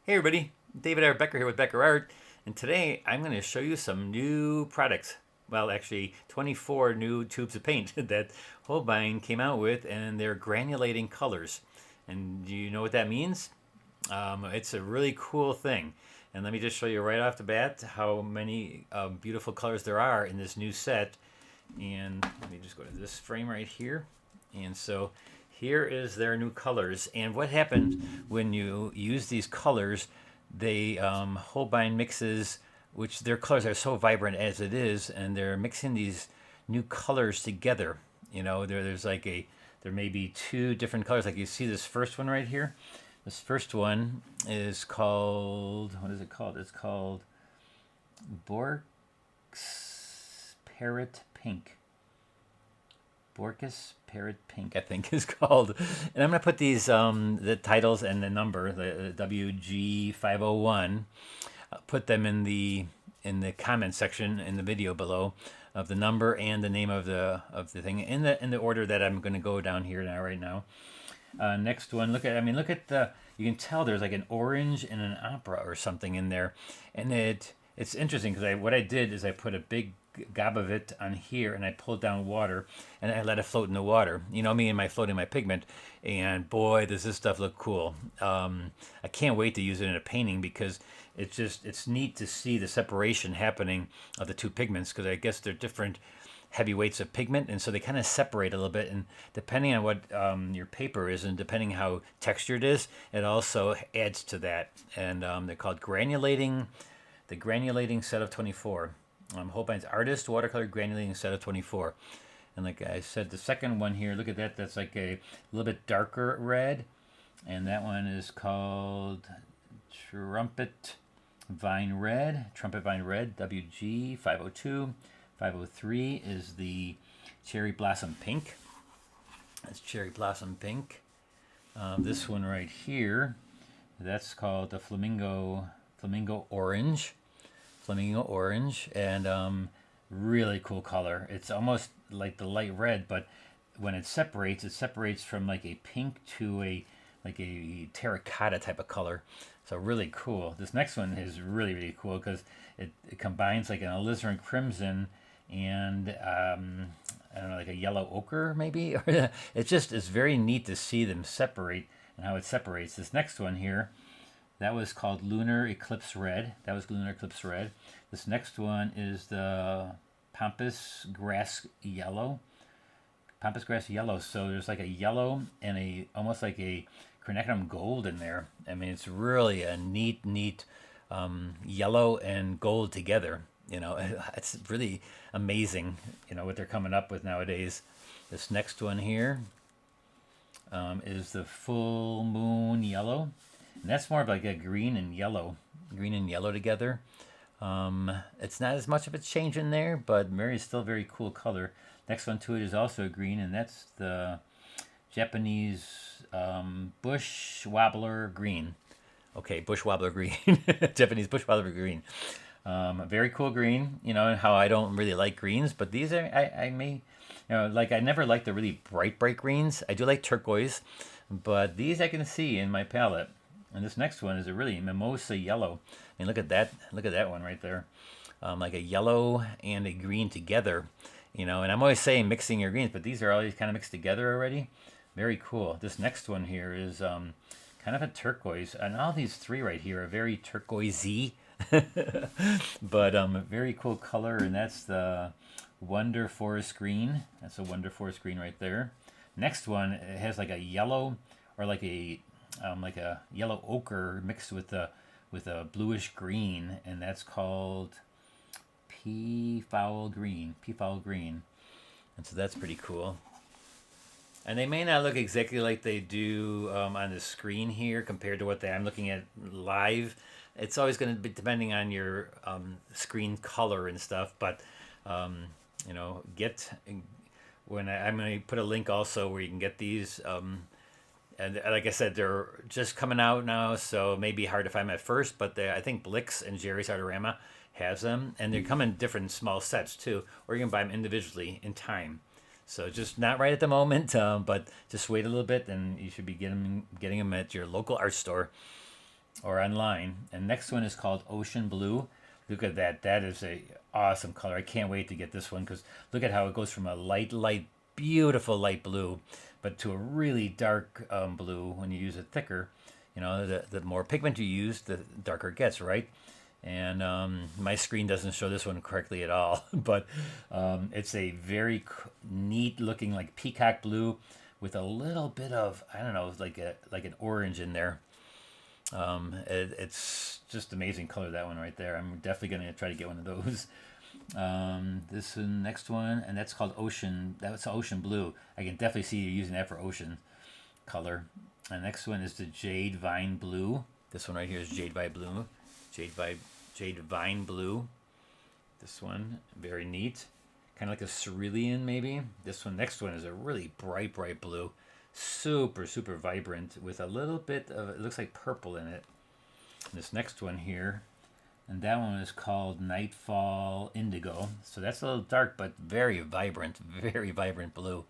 Hey everybody, David R. Becker here with Becker Art, and today I'm going to show you some new products. Well, actually 24 new tubes of paint that Holbein came out with, and they're granulating colors. And do you know what that means? It's a really cool thing. And let me just show you right off the bat how many beautiful colors there are in this new set. And let me just go to this frame right here. And so here is their new colors. And what happens when you use these colors, they Holbein mixes, which their colors are so vibrant as it is, and they're mixing these new colors together. You know, there may be two different colors. Like you see this first one right here. This first one is called, what is it called? It's called Bourke's Parrot Pink. Bourke's Parrot Pink, I think, is called. And I'm going to put these, the titles and the number, the WG501, put them in the comment section in the video below of the number and the name of the thing in the order that I'm going to go down here right now. Next one, look at the, you can tell there's like an orange and an opera or something in there. And it's interesting because what I did is I put a big gob of it on here and I pulled down water and I let it float in the water. You know me and my floating my pigment, and boy, does this stuff look cool. I can't wait to use it in a painting because it's neat to see the separation happening of the two pigments, because I guess they're different heavy weights of pigment, and so they kind of separate a little bit, and depending on what your paper is and depending how textured it is, it also adds to that. And they're called the Granulating Set of 24. Holbein's Artist Watercolor Granulating Set of 24. And like I said, the second one here, look at that, that's like a little bit darker red, and that one is called Trumpet Vine Red, WG 502. 503 is the Cherry Blossom Pink. That's Cherry Blossom Pink. This one right here, that's called the Flamingo Orange. And really cool color. It's almost like the light red, but when it separates from like a pink to a terracotta type of color. So really cool. This next one is really cool because it combines like an alizarin crimson and I don't know, like a yellow ochre maybe. It's very neat to see them separate and how it separates. This next one here, that was called Lunar Eclipse Red. This next one is the Pampas Grass Yellow. So there's like a yellow and almost like a cornicum gold in there. I mean, it's really a neat yellow and gold together. You know, it's really amazing, you know, what they're coming up with nowadays. This next one here is the Full Moon Yellow. And that's more of like a green and yellow together. It's not as much of a change in there, but still very cool color. Next one to it is also a green, and that's the Japanese Bush Wobbler Green. Okay, Bush Wobbler Green. Japanese Bush Wobbler Green. Very cool green, you know, and how I don't really like greens, but these are, I may, you know, like I never like the really bright greens. I do like turquoise, but these I can see in my palette. And this next one is a really mimosa yellow. I mean, look at that one right there. Like a yellow and a green together, you know, and I'm always saying mixing your greens, but these are always kind of mixed together already. Very cool. This next one here is kind of a turquoise, and all these three right here are very turquoisey. But very cool color, and that's the Wonder Forest Green. That's a Wonder Forest Green right there. Next one, it has like a yellow or like a yellow ochre mixed with a bluish green, and that's called Peafowl Green. And so that's pretty cool. And they may not look exactly like they do on the screen here compared to what I'm looking at live. It's always going to be depending on your screen color and stuff, but you know, I'm going to put a link also where you can get these. And like I said, they're just coming out now, so it may be hard to find them at first, but I think Blix and Jerry's Artorama has them, and they come in different small sets too, or you can buy them individually in time. So just not right at the moment, but just wait a little bit, and you should be getting them at your local art store. or online. And next one is called Ocean Blue. Look at that. That is a awesome color. I can't wait to get this one because look at how it goes from a light, beautiful light blue, but to a really dark blue when you use it thicker. You know, the more pigment you use, the darker it gets, right? And my screen doesn't show this one correctly at all, but it's a very neat looking like peacock blue with a little bit of, I don't know, like an orange in there. It's just amazing color, that one right there. I'm definitely going to try to get one of those. This one, next one, and that's called Ocean. That's Ocean Blue. I can definitely see you using that for ocean color. And next one is the Jade Vine Blue. This one right here is Jade Vine Blue. Jade Vine Blue. This one, very neat. Kind of like a cerulean maybe. This one, next one is a really bright blue. Super vibrant with a little bit of, it looks like purple in it. And this next one here, and that one is called Nightfall Indigo. So that's a little dark, but very vibrant blue.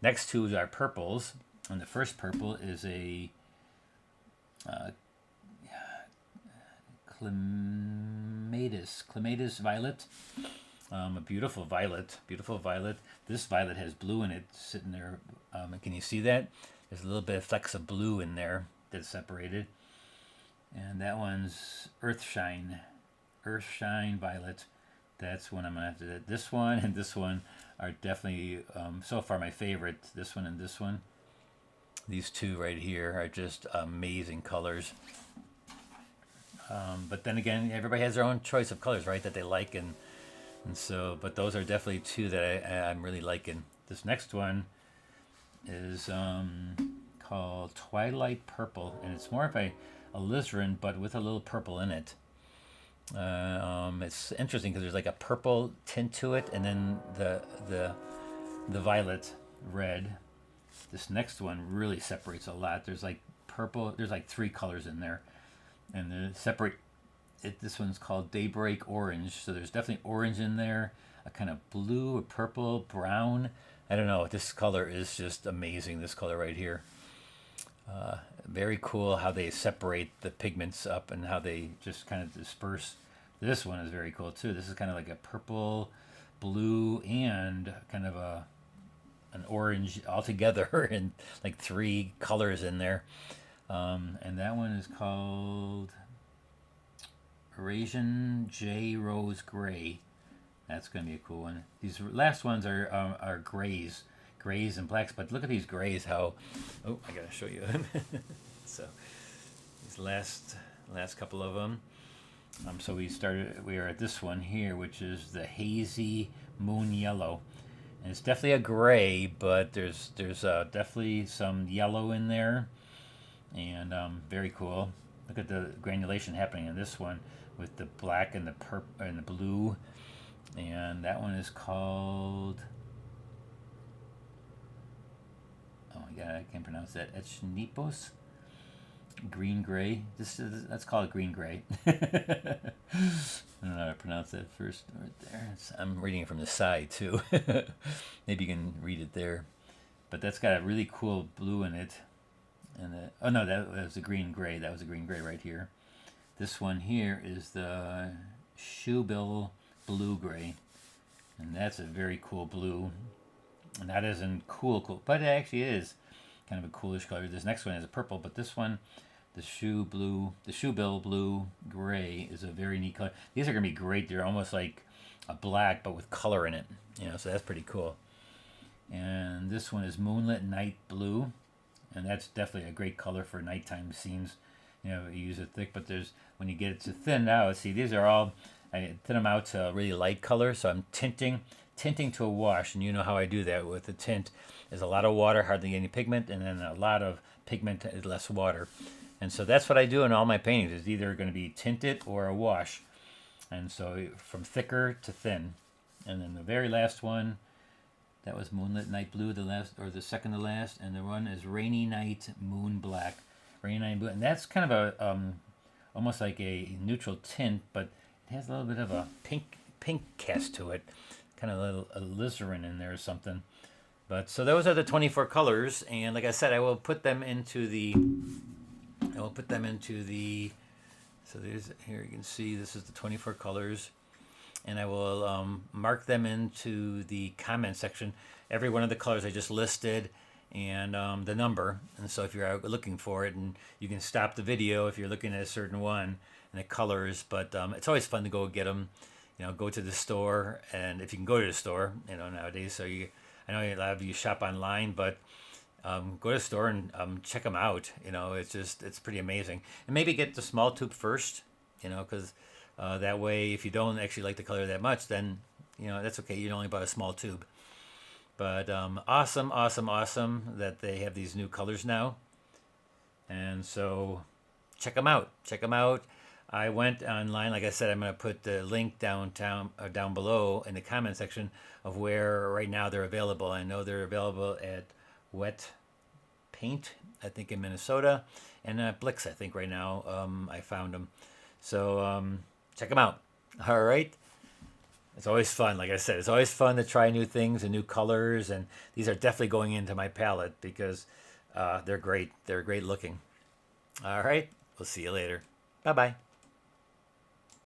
Next two are purples, and the first purple is a Clematis violet. A beautiful violet. This violet has blue in it sitting there. Can you see that? There's a little bit of flecks of blue in there that's separated. And that one's Earthshine violet. That's one I'm gonna have to do. This one and this one are definitely so far my favorite. This one and this one. These two right here are just amazing colors. But then again, everybody has their own choice of colors, right? That they like, and so. But those are definitely two that I'm really liking. This next one is called Twilight Purple, and it's more of a alizarin, but with a little purple in it. It's interesting because there's like a purple tint to it, and then the violet red. This next one really separates a lot. There's like purple. There's like 3 colors in there, and the separate. This one's called Daybreak Orange. So there's definitely orange in there, a kind of blue, a purple, brown. I don't know. This color is just amazing. This color right here. Very cool how they separate the pigments up and how they just kind of disperse. This one is very cool too. This is kind of like a purple, blue, and kind of an orange all together, and like 3 colors in there. And that one is called Eurasian J Rose Gray. That's going to be a cool one. These last ones are grays and blacks, but look at these grays. How, oh, I gotta show you. So these last couple of them. So we are at this one here, which is the Hazy Moon Yellow, and it's definitely a gray, but there's definitely some yellow in there, and very cool. Look at the granulation happening in this one with the black and the purple and the blue, and that one is called, oh my god, I can't pronounce that. Echinops, green gray. That's called green gray. I don't know how to pronounce that first right there. I'm reading it from the side too. Maybe you can read it there, but that's got a really cool blue in it. And oh no, that was a green gray. That was a green gray right here. This one here is the Shoebill blue gray, and that's a very cool blue. And that isn't cool, but it actually is kind of a coolish color. This next one is a purple, but this one, the Shoebill blue gray, is a very neat color. These are gonna be great. They're almost like a black, but with color in it. You know, so that's pretty cool. And this one is Moonlit Night Blue, and that's definitely a great color for nighttime scenes. You know, you use it thick, but there's, when you get it to thin out, see, these are all, I thin them out to a really light color, so I'm tinting to a wash, and you know how I do that with the tint. There's a lot of water, hardly any pigment, and then a lot of pigment, less water. And so that's what I do in all my paintings. It's either going to be tinted or a wash. And so from thicker to thin. And then the very last one, that was Moonlit Night Blue, the last, or the second to last, and the one is Rainy Night Moon Black. Rainy Night Blue, and that's kind of a almost like a neutral tint, but it has a little bit of a pink cast to it, kind of a little alizarin in there or something. But so those are the 24 colors, and like I said, I will put them into the And we'll put them into the, so there's, here you can see this is the 24 colors. And I will mark them into the comment section. Every one of the colors I just listed and the number. And so if you're out looking for it, and you can stop the video if you're looking at a certain one and the colors, but it's always fun to go get them. You know, go to the store, and if you can go to the store, you know, nowadays. So I know a lot of you shop online, but go to the store and check them out. You know, it's pretty amazing. And maybe get the small tube first, you know, because that way, if you don't actually like the color that much, then, you know, that's okay. You only bought a small tube. But awesome, awesome, awesome that they have these new colors now. And so check them out. Check them out. I went online. Like I said, I'm going to put the link down below in the comment section of where right now they're available. I know they're available at Wet Paint, I think in Minnesota, and Blix, I think right now I found them. So check them out. All right. It's always fun. Like I said, it's always fun to try new things and new colors. And these are definitely going into my palette because they're great. They're great looking. All right. We'll see you later. Bye-bye.